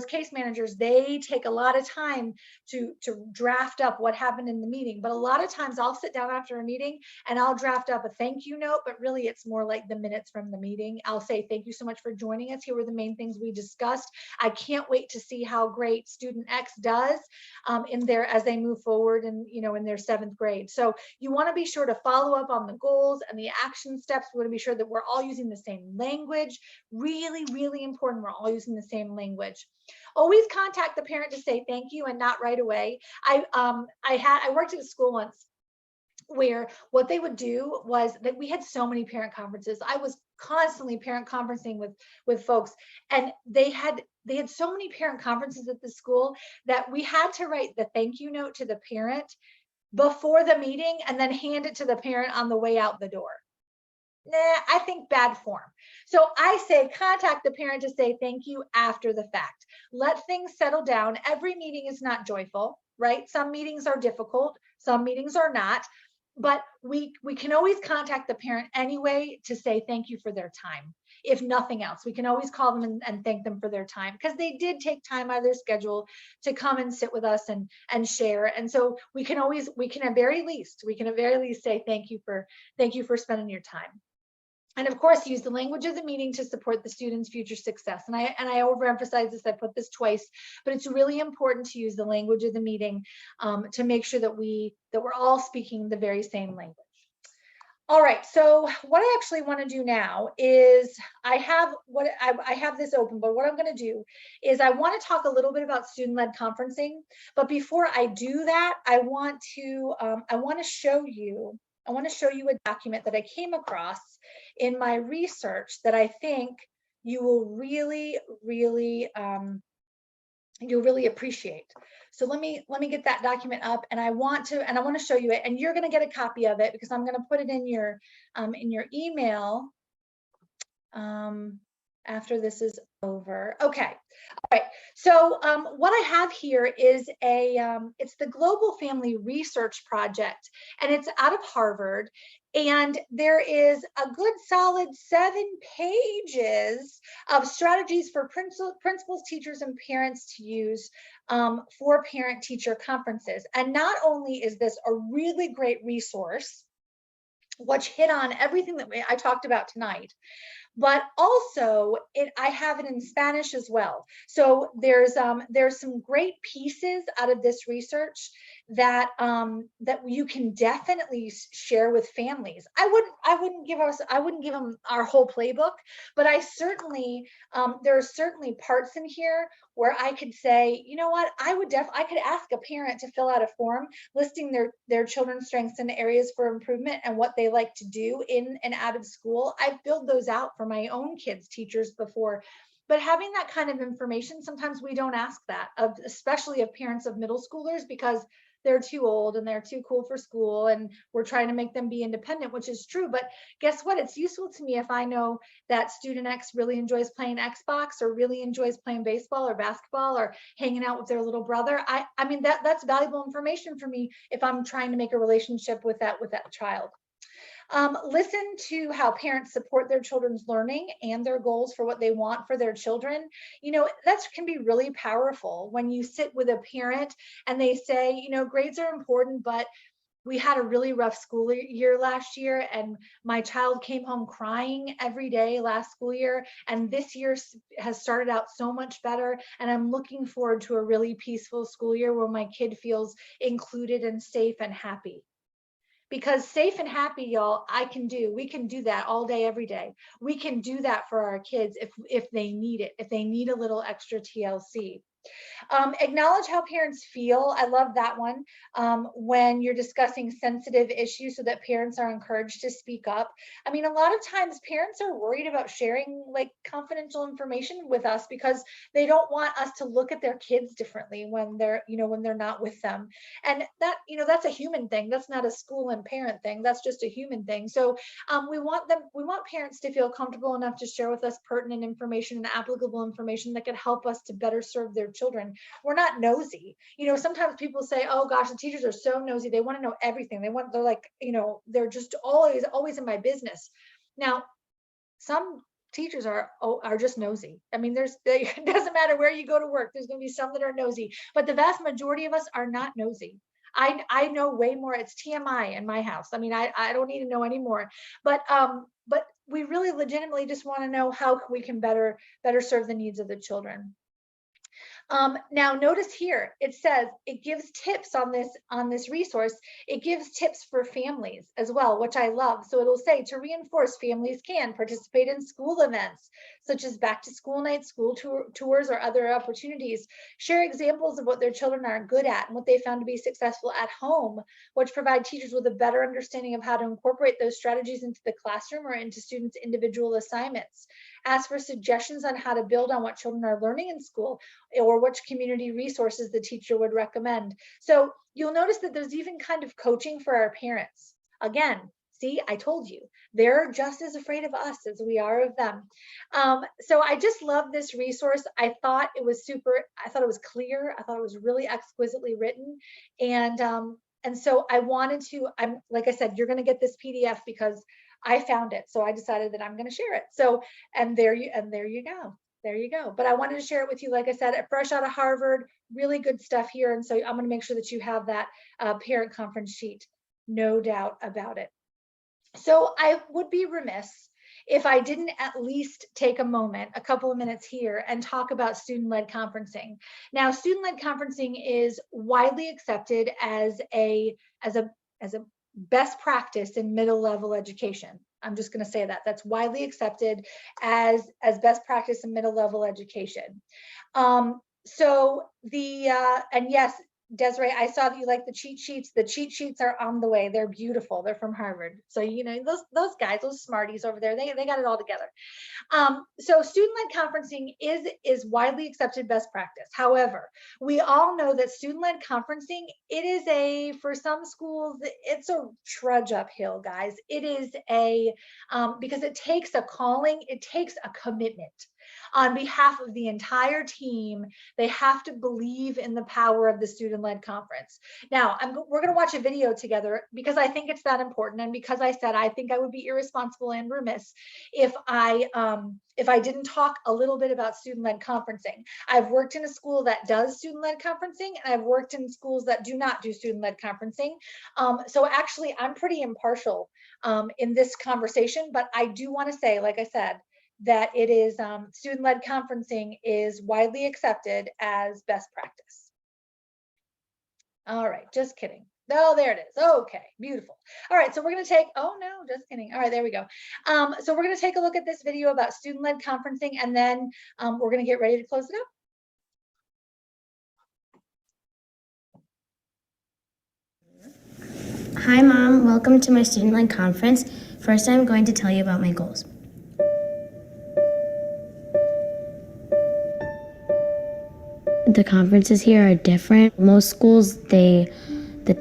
case managers, they take a lot of time to draft up what happened in the meeting. But a lot of times I'll sit down after a meeting and I'll draft up a thank you note, but really it's more like the minutes from the meeting. I'll say, thank you so much for joining us. Here were the main things we discussed. I can't wait to see how great student X does as they move forward in their 7th grade. So you want to be sure to follow up on the goals and the action steps. We want to be sure that we're all using the same language. Really, really important. We're all using the same language. Always contact the parent to say thank you and not right away. I worked at a school once where what they would do was that we had so many parent conferences. I was constantly parent conferencing with folks, and they had so many parent conferences at the school that we had to write the thank you note to the parent before the meeting and then hand it to the parent on the way out the door. Nah, I think bad form. So I say contact the parent to say thank you after the fact. Let things settle down. Every meeting is not joyful, right? Some meetings are difficult, some meetings are not, but we can always contact the parent anyway to say thank you for their time. If nothing else, we can always call them and thank them for their time, because they did take time out of their schedule to come and sit with us and share. And so we can at the very least say thank you for spending your time. And of course, use the language of the meeting to support the student's future success. And I overemphasize this, I put this twice, but it's really important to use the language of the meeting to make sure that we're all speaking the very same language. All right, so what I actually want to do now is I have this open, but what I'm going to do is I want to talk a little bit about student-led conferencing. But before I do that, I want to show you a document that I came across in my research that I think you will really appreciate. So let me get that document up, and I want to show you it, and you're going to get a copy of it because I'm going to put it in your email after this is over. Okay. All right. So what I have here is it's the Global Family Research Project, and it's out of Harvard. And there is a good solid 7 pages of strategies for principals, teachers, and parents to use for parent-teacher conferences. And not only is this a really great resource, which hit on everything that I talked about tonight, but also I have it in Spanish as well. So there's some great pieces out of this research that that you can definitely share with families. I wouldn't give them our whole playbook, but I certainly there are certainly parts in here where I could say, you know what, I could ask a parent to fill out a form listing their children's strengths and areas for improvement and what they like to do in and out of school. I've filled those out for my own kids' teachers before. But having that kind of information, sometimes we don't ask that, especially of parents of middle schoolers, because they're too old and they're too cool for school and we're trying to make them be independent, which is true. But guess what? It's useful to me if I know that student X really enjoys playing Xbox or really enjoys playing baseball or basketball or hanging out with their little brother. I mean, that's valuable information for me if I'm trying to make a relationship with that child. Listen to how parents support their children's learning and their goals for what they want for their children. You know, that can be really powerful when you sit with a parent and they say, you know, grades are important, but we had a really rough school year last year and my child came home crying every day last school year, and this year has started out so much better, and I'm looking forward to a really peaceful school year where my kid feels included and safe and happy. Because safe and happy, y'all, we can do that all day, every day. We can do that for our kids if they need it, if they need a little extra TLC. Acknowledge how parents feel. I love that one. When you're discussing sensitive issues so that parents are encouraged to speak up. I mean, a lot of times parents are worried about sharing like confidential information with us because they don't want us to look at their kids differently when they're, you know, when they're not with them. And that, you know, that's a human thing. That's not a school and parent thing. That's just a human thing. So we want parents to feel comfortable enough to share with us pertinent information and applicable information that could help us to better serve their children. We're not nosy. You know, sometimes people say, oh gosh, the teachers are so nosy. They want to know everything. They're like, you know, they're just always in my business. Now, some teachers are just nosy. I mean, it doesn't matter where you go to work. There's going to be some that are nosy, but the vast majority of us are not nosy. I know way more. It's TMI in my house. I mean, I don't need to know anymore, but we really legitimately just want to know how we can better serve the needs of the children. Now notice here, it says it gives tips on this resource. It gives tips for families as well, which I love. So it'll say to reinforce families can participate in school events, such as back to school nights, school tours, or other opportunities. Share examples of what their children are good at and what they found to be successful at home, which provide teachers with a better understanding of how to incorporate those strategies into the classroom or into students' individual assignments. Ask for suggestions on how to build on what children are learning in school or which community resources the teacher would recommend. So you'll notice that there's even kind of coaching for our parents. Again, see, I told you, they're just as afraid of us as we are of them. So I just love this resource. I thought it was clear. I thought it was really exquisitely written. And so I wanted to, like I said, you're going to get this PDF because I found it. So I decided that I'm going to share it. So, and there you go. There you go. But I wanted to share it with you, like I said, fresh out of Harvard, really good stuff here. And so I'm going to make sure that you have that parent conference sheet, no doubt about it. So I would be remiss if I didn't at least take a moment, a couple of minutes here, and talk about student-led conferencing. Now, student-led conferencing is widely accepted as a best practice in middle level education. I'm just going to say that that's widely accepted as best practice in middle level education. So and yes, Desiree, I saw that you like the cheat sheets. The cheat sheets are on the way. They're beautiful. They're from Harvard. So, you know, those guys, those smarties over there, they got it all together. So student-led conferencing is widely accepted best practice. However, we all know that student-led conferencing, for some schools, it's a trudge uphill, guys. It is because it takes a calling, it takes a commitment. On behalf of the entire team, they have to believe in the power of the student-led conference. Now, we're going to watch a video together because I think it's that important, and because I said I think I would be irresponsible and remiss if I didn't talk a little bit about student-led conferencing. I've worked in a school that does student-led conferencing, and I've worked in schools that do not do student-led conferencing. So actually, I'm pretty impartial in this conversation, but I do want to say, like I said, that it is student-led conferencing is widely accepted as best practice. All right, just kidding. Oh, there it is. Okay, beautiful. All right, so we're going to take, oh no, just kidding. All right, there we go. So we're going to take a look at this video about student-led conferencing, and then we're going to get ready to close it up. Hi, Mom. Welcome to my student-led conference. First, I'm going to tell you about my goals. The conferences here are different. Most schools, the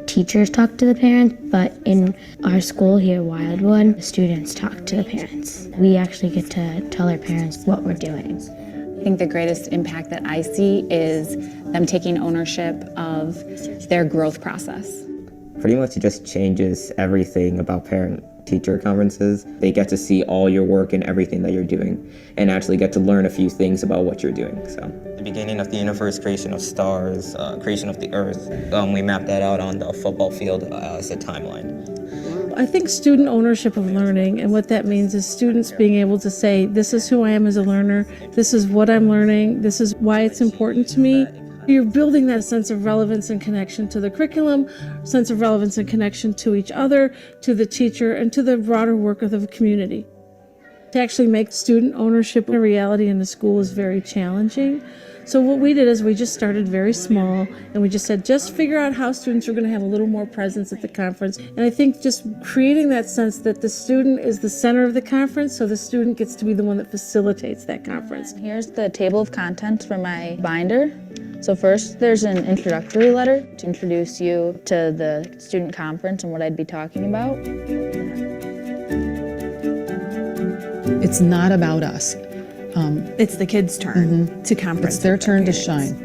teachers talk to the parents, but in our school here, Wildwood, the students talk to the parents. We actually get to tell our parents what we're doing. I think the greatest impact that I see is them taking ownership of their growth process. Pretty much it just changes everything about parent-teacher conferences. They get to see all your work and everything that you're doing and actually get to learn a few things about what you're doing. So, the beginning of the universe, creation of stars, creation of the earth, we mapped that out on the football field as a timeline. I think student ownership of learning, and what that means is students being able to say, this is who I am as a learner, this is what I'm learning, this is why it's important to me. You're building that sense of relevance and connection to the curriculum, sense of relevance and connection to each other, to the teacher, and to the broader work of the community. To actually make student ownership a reality in the school is very challenging. So what we did is we just started very small, and we just said, just figure out how students are going to have a little more presence at the conference. And I think just creating that sense that the student is the center of the conference, so the student gets to be the one that facilitates that conference. Here's the table of contents for my binder. So first, there's an introductory letter to introduce you to the student conference and what I'd be talking about. It's not about us. It's the kids' turn to conference. It's their turn to shine.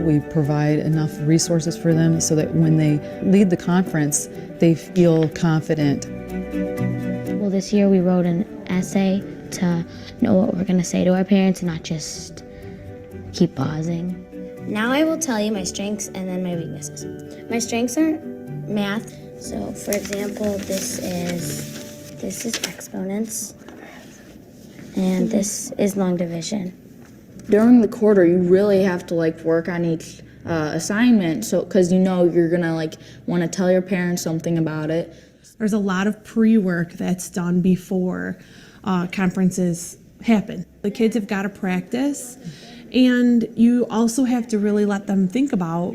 We provide enough resources for them so that when they lead the conference, they feel confident. Well, this year we wrote an essay to know what we're going to say to our parents and not just keep pausing. Now I will tell you my strengths and then my weaknesses. My strengths are math. So, for example, this is exponents, and this is long division. During the quarter, you really have to work on each assignment, so because you're gonna want to tell your parents something about it. There's a lot of pre-work that's done before conferences happen. The kids have got to practice, and you also have to really let them think about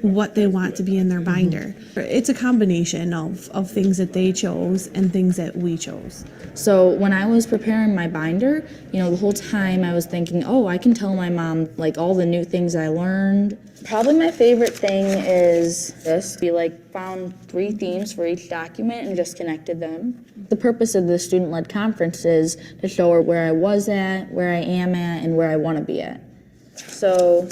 what they want to be in their binder. It's a combination of things that they chose and things that we chose. So when I was preparing my binder, the whole time I was thinking, oh, I can tell my mom all the new things I learned. Probably my favorite thing is this. We found 3 themes for each document and just connected them. The purpose of the student-led conference is to show her where I was at, where I am at, and where I want to be at. So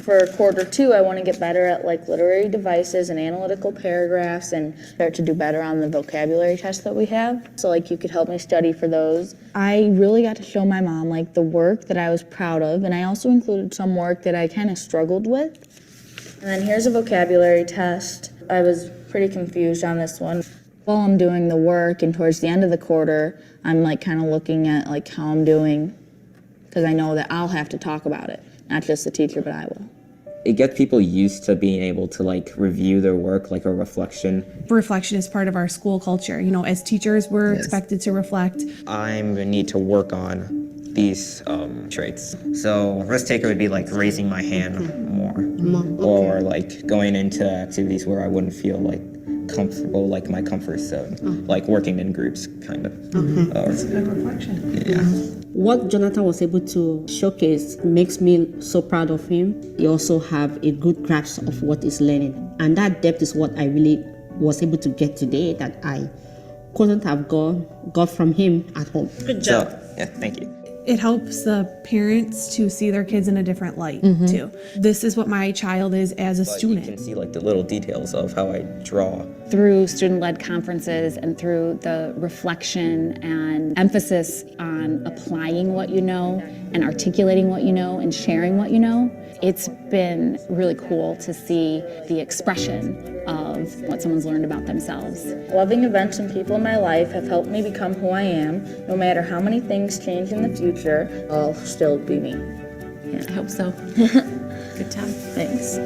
for quarter 2, I want to get better at literary devices and analytical paragraphs and start to do better on the vocabulary tests that we have. So you could help me study for those. I really got to show my mom the work that I was proud of, and I also included some work that I kind of struggled with. And then here's a vocabulary test. I was pretty confused on this one. While I'm doing the work and towards the end of the quarter, I'm kind of looking at how I'm doing, because I know that I'll have to talk about it, not just the teacher, but I will. It gets people used to being able to review their work like a reflection. Reflection is part of our school culture. As teachers, we're expected to reflect. I'm gonna need to work on these traits. So risk taker would be raising my hand more, or going into activities where I wouldn't feel comfortable, my comfort zone, working in groups, kind of. That's a good reflection. Yeah. What Jonathan was able to showcase makes me so proud of him. He also have a good grasp of what he's learning, and that depth is what I really was able to get today that I couldn't have got from him at home. Good job. So, yeah, thank you. It helps the parents to see their kids in a different light, too. This is what my child is as a student. You can see the little details of how I draw. Through student-led conferences and through the reflection and emphasis on applying what you know and articulating what you know and sharing what you know, it's been really cool to see the expression of what someone's learned about themselves. Loving events and people in my life have helped me become who I am. No matter how many things change in the future, I'll still be me. Yeah, I hope so. Good job. Thanks.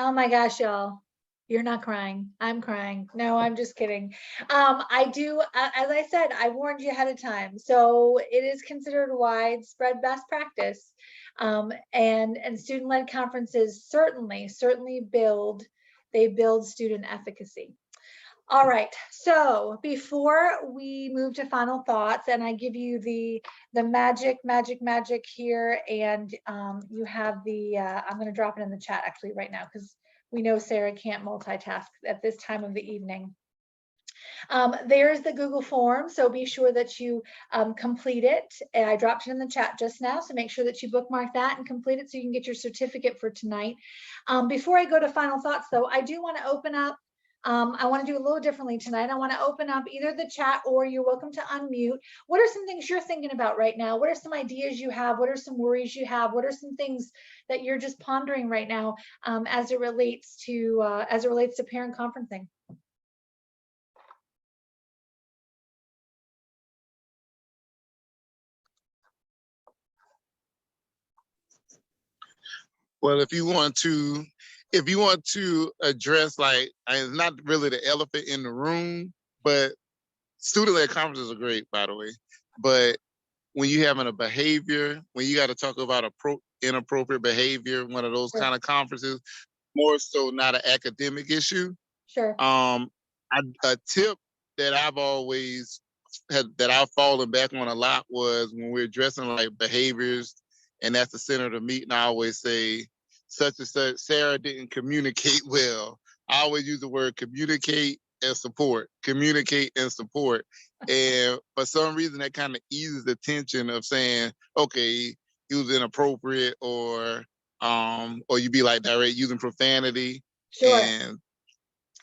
Oh my gosh, y'all. You're not crying. I'm crying. No, I'm just kidding. I do, as I said, I warned you ahead of time. So it is considered widespread best practice. And student-led conferences certainly build student efficacy. All right, so before we move to final thoughts, and I give you the magic here, and you have the, I'm gonna drop it in the chat actually right now, because we know Sarah can't multitask at this time of the evening. There's the Google form, so be sure that you complete it. And I dropped it in the chat just now, so make sure that you bookmark that and complete it so you can get your certificate for tonight. Before I go to final thoughts though, I do want to open up, I want to do a little differently tonight. I want to open up either the chat or you're welcome to unmute. What are some things you're thinking about right now? What are some ideas you have? What are some worries you have? What are some things that you're just pondering right now as it relates to parent conferencing? Well, if you want to address, like, it's not really the elephant in the room, but student-led conferences are great, by the way. But when you having a behavior, when you got to talk about inappropriate behavior, one of those kind of conferences, more so not an academic issue. Sure. A tip that I've always had, that I've fallen back on a lot, was when we're addressing like behaviors, and that's the center of the meeting. I always say, such and such, Sarah didn't communicate well. I always use the word communicate and support. Communicate and support. And for some reason, that kind of eases the tension of saying, okay, he was inappropriate, or you be like direct, using profanity. Sure. And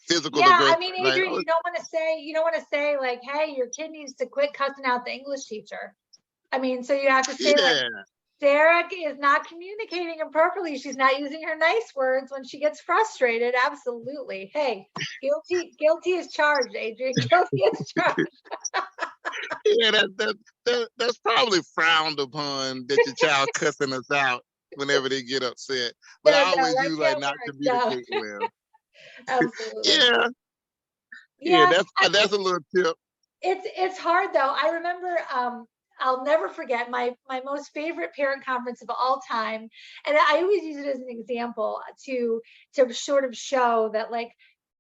physical yeah, aggression. I mean, Adrian, you don't want to say like, hey, your kid needs to quit cussing out the English teacher. I mean, so you have to say like, Sarah is not communicating appropriately. She's not using her nice words when she gets frustrated. Absolutely. Hey, guilty is charged, Adrian. Guilty is charged. Yeah, that's probably frowned upon, that your child cussing us out whenever they get upset. But I always use like not communicating well. Absolutely. Yeah, that's a little tip. It's hard though. I remember I'll never forget my most favorite parent conference of all time, and I always use it as an example to sort of show that, like,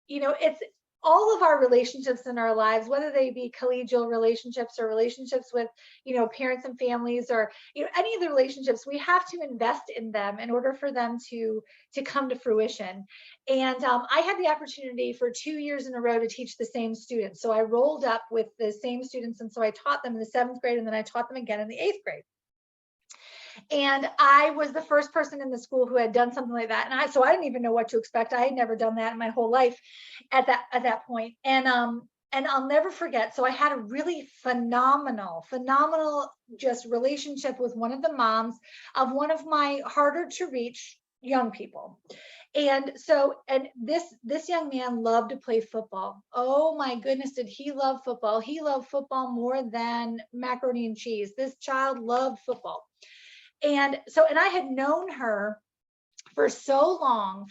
you know, it's all of our relationships in our lives, whether they be collegial relationships or relationships with, you know, parents and families, or, you know, any of the relationships, we have to invest in them in order for them to come to fruition. And I had the opportunity for 2 years in a row to teach the same students. So I rolled up with the same students, and so I taught them in the 7th grade, and then I taught them again in the 8th grade. And I was the first person in the school who had done something like that. And so I didn't even know what to expect. I had never done that in my whole life at that point. And I'll never forget. So I had a really phenomenal just relationship with one of the moms of one of my harder to reach young people. And so, and this young man loved to play football. Oh my goodness, did he love football? He loved football more than macaroni and cheese. This child loved football. And so, and I had known her for so long,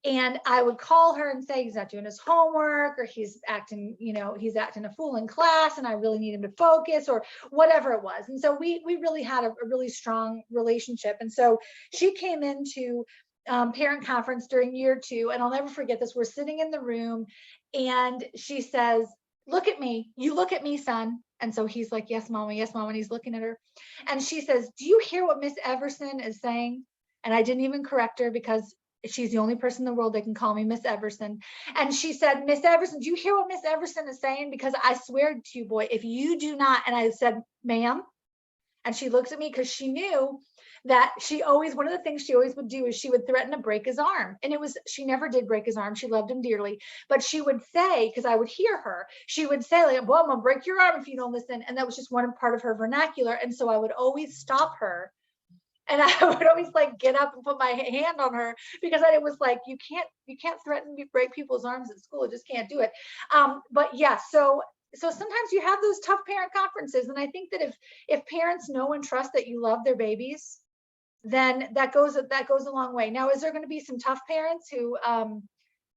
and I would call her and say, he's not doing his homework, or he's acting, you know, he's acting a fool in class, and I really need him to focus, or whatever it was. And so we really had a really strong relationship. And so she came into parent conference during year 2, and I'll never forget this. We're sitting in the room, and she says, look at me, you look at me, son. And so he's like, yes, mama, and he's looking at her. And she says, do you hear what Miss Everson is saying? And I didn't even correct her, because she's the only person in the world that can call me Miss Everson. And she said, Miss Everson, do you hear what Miss Everson is saying? Because I swear to you, boy, if you do not. And I said, ma'am. And she looks at me, because she knew that one of the things she always would do is she would threaten to break his arm. And she never did break his arm. She loved him dearly. But she would say, because I would hear her, she would say, like, well, I'm gonna break your arm if you don't listen. And that was just one part of her vernacular. And so I would always stop her. And I would always like get up and put my hand on her, because it was like, you can't threaten to break people's arms at school. You just can't do it. But yeah, so sometimes you have those tough parent conferences. And I think that if parents know and trust that you love their babies, then that goes a long way. Now, is there going to be some tough parents who,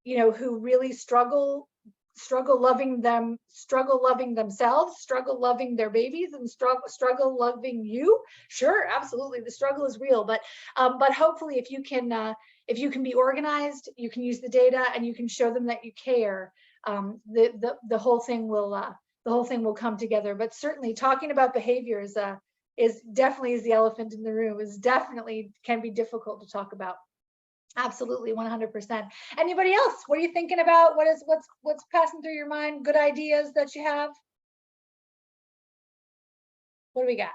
you know, who really struggle loving themselves, struggle loving their babies, and struggle loving you? Sure, absolutely, the struggle is real, but hopefully if you can be organized, you can use the data, and you can show them that you care, the whole thing will come together. But certainly talking about behavior is definitely the elephant in the room, is definitely can be difficult to talk about. Absolutely, 100%. Anybody else? What are you thinking about? What's passing through your mind? Good ideas that you have? What do we got?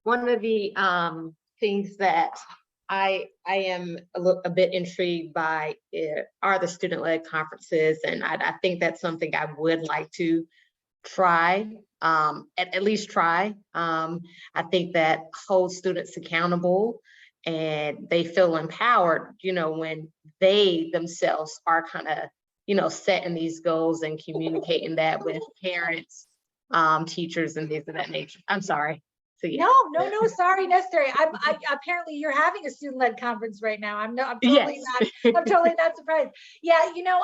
One of the things that I am a bit intrigued by are the student-led conferences, and I think that's something I would like to try, at least try. I think that holds students accountable, and they feel empowered, you know, when they themselves are kind of, you know, setting these goals and communicating that with parents, teachers, and things of that nature. I'm sorry. So, yeah. No, sorry, necessary. Apparently you're having a student-led conference right now. I'm totally not surprised. Yeah, you know,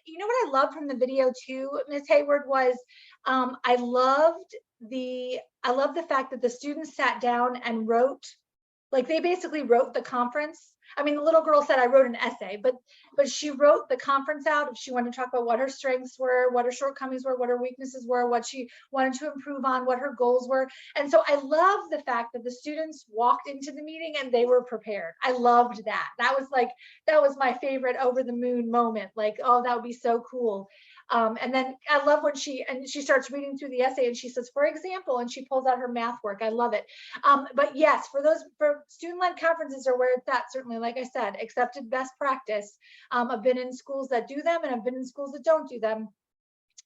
you know what I loved from the video too, Ms. Hayward, was I loved the fact that the students sat down and wrote, like they basically wrote the conference. I mean, the little girl said, I wrote an essay, but she wrote the conference out. If she wanted to talk about what her strengths were, what her shortcomings were, what her weaknesses were, what she wanted to improve on, what her goals were. And so I love the fact that the students walked into the meeting and they were prepared. I loved that. That was my favorite over the moon moment. Like, oh, that would be so cool. And then I love when she starts reading through the essay and she says, for example, and she pulls out her math work. I love it. But yes, for student-led conferences are where it's at, certainly, like I said, accepted best practice. I've been in schools that do them and I've been in schools that don't do them.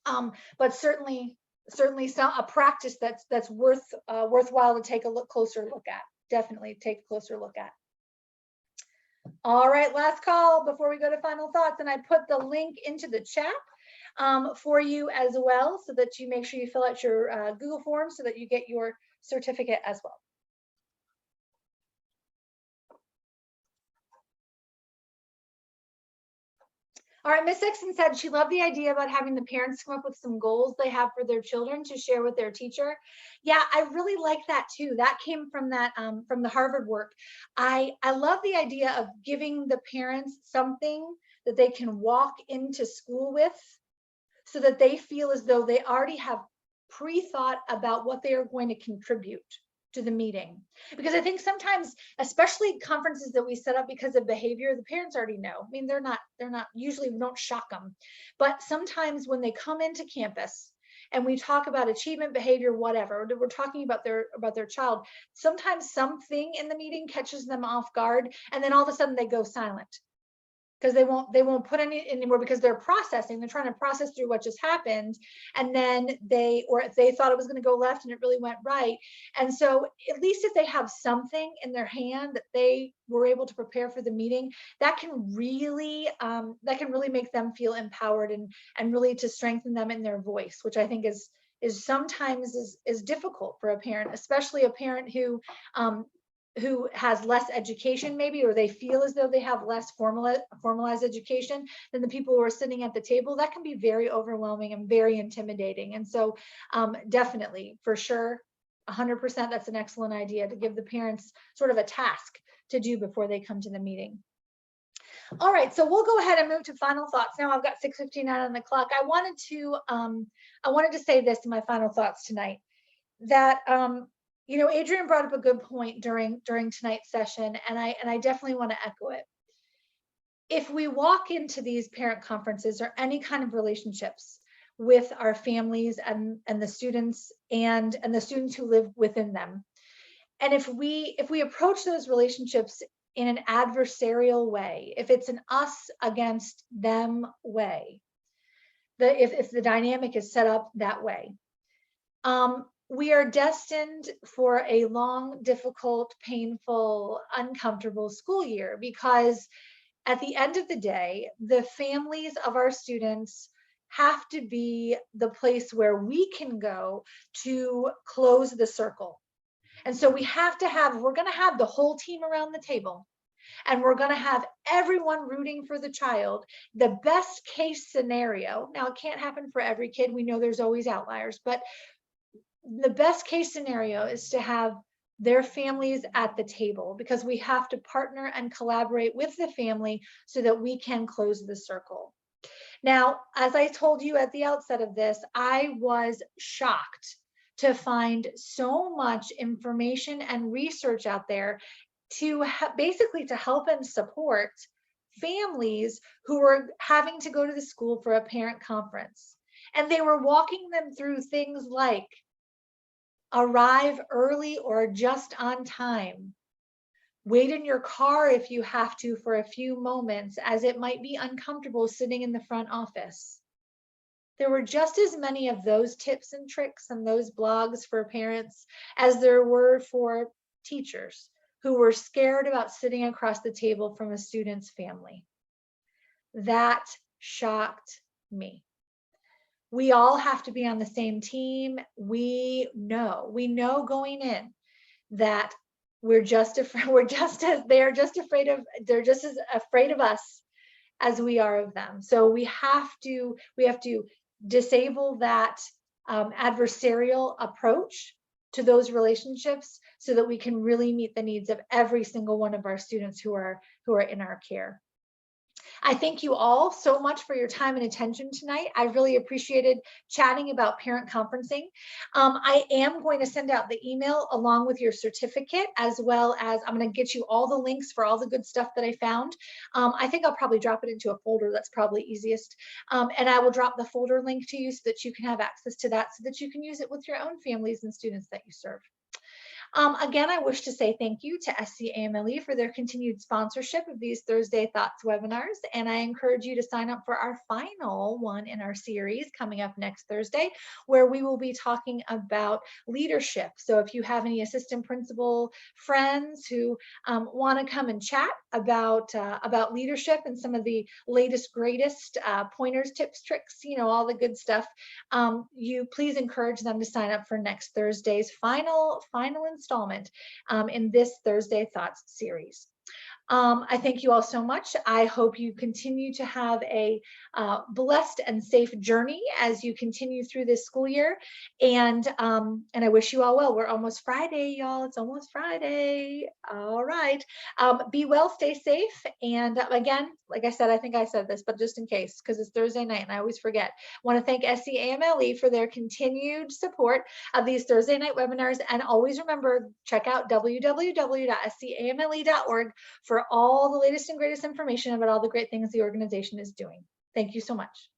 But certainly a practice that's worthwhile to take a closer look at. Definitely take a closer look at. All right, last call before we go to final thoughts. And I put the link into the chat for you as well, so that you make sure you fill out your Google form so that you get your certificate as well. All right, Ms. Sexton said she loved the idea about having the parents come up with some goals they have for their children to share with their teacher. Yeah, I really like that too. That came from that from the Harvard work. I love the idea of giving the parents something that they can walk into school with, so that they feel as though they already have pre-thought about what they are going to contribute to the meeting. Because I think sometimes, especially conferences that we set up because of behavior, the parents already know. I mean, they're not usually, we don't shock them. But sometimes when they come into campus and we talk about achievement, behavior, whatever, we're talking about their child, sometimes something in the meeting catches them off guard, and then all of a sudden they go silent. Because they won't put any anymore, because they're trying to process through what just happened, and then they thought it was going to go left and it really went right. And so at least if they have something in their hand that they were able to prepare for the meeting, that can really make them feel empowered and really to strengthen them in their voice, which I think is sometimes difficult for a parent, especially a parent who has less education maybe, or they feel as though they have less formalized education than the people who are sitting at the table. That can be very overwhelming and very intimidating. And so definitely, for sure, 100%, that's an excellent idea to give the parents sort of a task to do before they come to the meeting. All right, so we'll go ahead and move to final thoughts. Now I've got 6:59 on the clock. I wanted to say this in my final thoughts tonight, that you know, Adrian brought up a good point during tonight's session, and I definitely want to echo it. If we walk into these parent conferences or any kind of relationships with our families and the students and the students who live within them, and if we approach those relationships in an adversarial way, if it's an us against them way, if the dynamic is set up that way, we are destined for a long, difficult, painful, uncomfortable school year, because at the end of the day, the families of our students have to be the place where we can go to close the circle. And so we have to have, we're going to have the whole team around the table, and we're going to have everyone rooting for the child. The best case scenario, now it can't happen for every kid, we know there's always outliers, but the best case scenario is to have their families at the table, because we have to partner and collaborate with the family so that we can close the circle. Now, as I told you at the outset of this, I was shocked to find so much information and research out there to basically to help and support families who were having to go to the school for a parent conference. And they were walking them through things like arrive early or just on time. Wait in your car if you have to for a few moments, as it might be uncomfortable sitting in the front office. There were just as many of those tips and tricks and those blogs for parents as there were for teachers who were scared about sitting across the table from a student's family. That shocked me. We all have to be on the same team. We know going in that they're just as afraid of us as we are of them. So we have to disable that adversarial approach to those relationships so that we can really meet the needs of every single one of our students who are in our care. I thank you all so much for your time and attention tonight. I really appreciated chatting about parent conferencing. I am going to send out the email along with your certificate, as well as I'm going to get you all the links for all the good stuff that I found. I think I'll probably drop it into a folder. That's probably easiest. And I will drop the folder link to you so that you can have access to that, so that you can use it with your own families and students that you serve. Again, I wish to say thank you to SCAMLE for their continued sponsorship of these Thursday Thoughts webinars, and I encourage you to sign up for our final one in our series coming up next Thursday, where we will be talking about leadership. So if you have any assistant principal friends who want to come and chat about leadership and some of the latest, greatest pointers, tips, tricks, all the good stuff, you please encourage them to sign up for next Thursday's final installment in this Thursday Thoughts series. I thank you all so much. I hope you continue to have a blessed and safe journey as you continue through this school year. And I wish you all well. We're almost Friday, y'all. It's almost Friday. All right. Be well, stay safe. And again, like I said, I think I said this, but just in case, because it's Thursday night and I always forget, I want to thank SCAMLE for their continued support of these Thursday night webinars. And always remember, check out www.scamle.org for all the latest and greatest information about all the great things the organization is doing. Thank you so much.